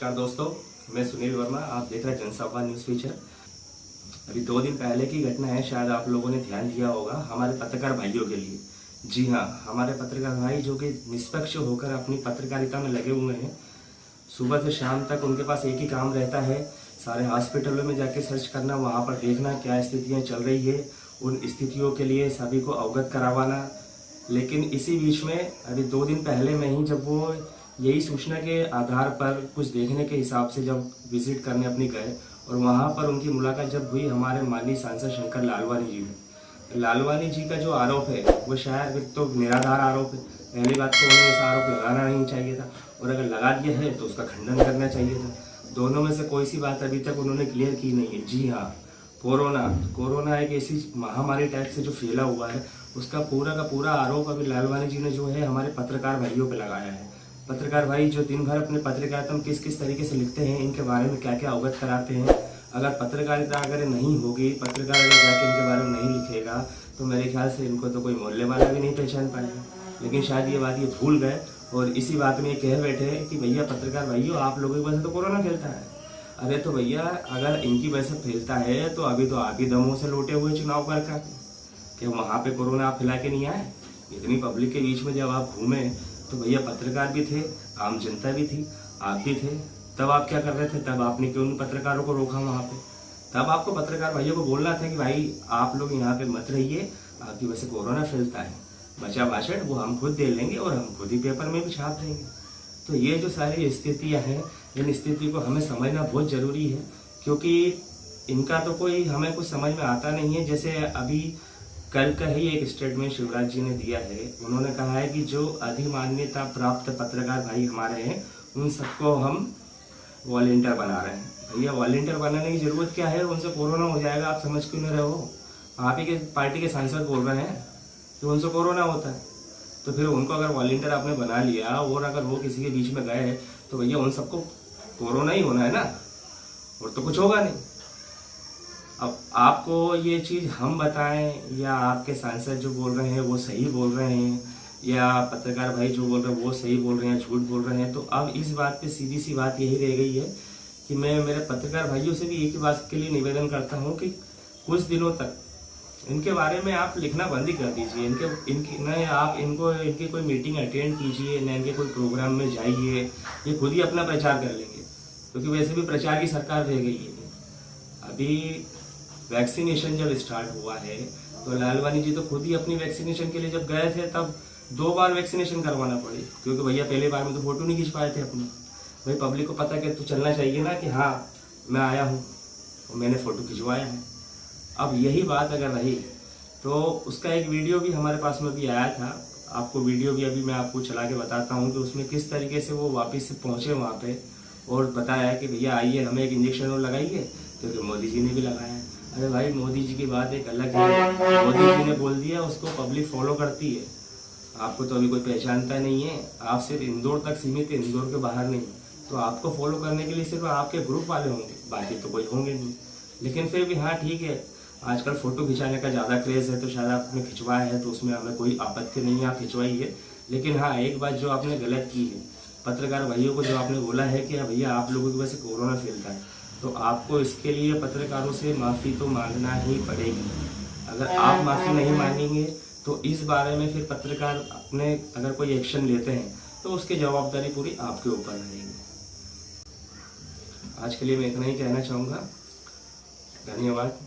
नमस्कार दोस्तों, मैं सुनील वर्मा। आप देख रहे हैं जनसंवाद न्यूज़ फीचर। अभी 2 दिन पहले की घटना है, शायद आप लोगों ने ध्यान दिया होगा हमारे पत्रकार भाइयों के लिए। जी हाँ, हमारे पत्रकार भाई जो कि निष्पक्ष होकर अपनी पत्रकारिता में लगे हुए हैं। सुबह से शाम तक उनके पास एक ही काम रहता है, सारे हॉस्पिटलों में जाके सर्च करना, वहाँ पर देखना क्या स्थितियाँ चल रही है, उन स्थितियों के लिए सभी को अवगत करवाना। लेकिन इसी बीच में अभी 2 दिन पहले में ही जब वो यही सूचना के आधार पर कुछ देखने के हिसाब से जब विजिट करने अपनी गए और वहाँ पर उनकी मुलाकात जब हुई हमारे माननीय सांसद शंकर लालवानी जी ने। लालवानी जी का जो आरोप है वो शायद तो निराधार आरोप है। पहली बात तो उन्हें इस आरोप लगाना नहीं चाहिए था, और अगर लगा दिया है तो उसका खंडन करना चाहिए था। दोनों में से कोई सी बात अभी तक उन्होंने क्लियर की नहीं है। जी हाँ, कोरोना एक ऐसी महामारी टाइप से जो फैला हुआ है, उसका पूरा का पूरा आरोप अभी लालवानी जी ने जो है हमारे पत्रकार भाइयों पे लगाया है। पत्रकार भाई जो दिन भर अपने पत्रकारिता में किस किस तरीके से लिखते हैं, इनके बारे में क्या क्या अवगत कराते हैं। अगर पत्रकारिता अगर नहीं होगी, पत्रकार अगर जाके इनके बारे में नहीं लिखेगा, तो मेरे ख्याल से इनको तो कोई मोहल्ले वाला भी नहीं पहचान पाएगा। लेकिन शायद ये बात ये भूल गए और इसी बात में ये कह बैठे कि भैया पत्रकार भाइयों, आप लोगों की वजह से तो कोरोना फैलता है। अरे तो भैया, अगर इनकी वजह से फैलता है तो अभी तो आप ही दमों से लौटे हुए चुनाव कर कि वहाँ पे कोरोना आप फैला के नहीं आए। इतनी पब्लिक के बीच में जब आप घूमे तो भैया पत्रकार भी थे, आम जनता भी थी, आप भी थे। तब आप क्या कर रहे थे? तब आपने क्यों उन पत्रकारों को रोका वहाँ पे? तब आपको पत्रकार भाइयों को बोलना था कि भाई आप लोग यहाँ पे मत रहिए, आपकी वजह से कोरोना फैलता है। बचा भाषण वो हम खुद दे लेंगे और हम खुद ही पेपर में भी छाप देंगे। तो ये जो सारी स्थितियाँ हैं, इन स्थिति को हमें समझना बहुत ज़रूरी है, क्योंकि इनका तो कोई हमें कुछ समझ में आता नहीं है। जैसे अभी कल का ही एक स्टेटमेंट शिवराज जी ने दिया है। उन्होंने कहा है कि जो अधिमान्यता प्राप्त पत्रकार भाई हमारे हैं, उन सबको हम वॉलंटियर बना रहे हैं। भैया वॉलंटियर बनाने की जरूरत क्या है? उनसे कोरोना हो जाएगा, आप समझ क्यों नहीं रहे हो? आप ही के पार्टी के सांसद बोल रहे हैं कि उनसे कोरोना होता है। तो फिर उनको अगर वॉलंटियर आपने बना लिया और अगर वो किसी के बीच में गए तो भैया उन सबको कोरोना ही होना है ना, और तो कुछ होगा नहीं। अब आपको ये चीज़ हम बताएं या आपके सांसद जो बोल रहे हैं वो सही बोल रहे हैं, या पत्रकार भाई जो बोल रहे हैं वो सही बोल रहे हैं, झूठ बोल रहे हैं, तो अब इस बात पे सीधी सी बात यही रह गई है कि मैं मेरे पत्रकार भाइयों से भी एक ही बात के लिए निवेदन करता हूँ कि कुछ दिनों तक इनके बारे में आप लिखना बंद ही कर दीजिए। इनकी कोई मीटिंग अटेंड कीजिए, न इनके कोई प्रोग्राम में जाइए, ये खुद ही अपना प्रचार कर लेंगे, क्योंकि वैसे भी प्रचार की सरकार रह गई है। अभी वैक्सीनेशन जब स्टार्ट हुआ है तो लालवानी जी तो खुद ही अपनी वैक्सीनेशन के लिए जब गए थे तब 2 बार वैक्सीनेशन करवाना पड़ी, क्योंकि भैया पहले बार में तो फोटो नहीं खींच पाए थे अपनी। भाई पब्लिक को पता कि तो चलना चाहिए ना कि हाँ मैं आया हूँ और मैंने फ़ोटो खिंचवाया है। अब यही बात अगर रही तो उसका एक वीडियो भी हमारे पास में भी आया था। आपको वीडियो भी अभी मैं आपको चला के बताता हूँ कि उसमें किस तरीके से वो वापस से पहुँचे वहाँ पे और बताया कि भैया आइए हमें एक इंजेक्शन और लगाइए, क्योंकि मोदी जी ने भी लगाया है। अरे भाई, मोदी जी की बात एक अलग है। मोदी जी ने बोल दिया, उसको पब्लिक फॉलो करती है। आपको तो अभी कोई पहचानता नहीं है, आप सिर्फ इंदौर तक सीमित है, इंदौर के बाहर नहीं। तो आपको फॉलो करने के लिए सिर्फ आपके ग्रुप वाले होंगे, बाकी तो कोई होंगे नहीं। लेकिन फिर भी हाँ ठीक है, आजकल फ़ोटो खिंचाने का ज़्यादा क्रेज़ है, तो शायद आपने खिंचवाया है तो उसमें हमें कोई आपत्ति नहीं है, आप खिंचवाइए। लेकिन हाँ, एक बात जो आपने गलत की है, पत्रकार भाइयों को जो आपने बोला है कि भैया आप लोगों की वजह से कोरोना फैलता है, तो आपको इसके लिए पत्रकारों से माफ़ी तो मांगना ही पड़ेगी। अगर आप माफ़ी नहीं मांगेंगे तो इस बारे में फिर पत्रकार अपने अगर कोई एक्शन लेते हैं तो उसकी जवाबदारी पूरी आपके ऊपर रहेगी। आज के लिए मैं इतना ही कहना चाहूँगा। धन्यवाद।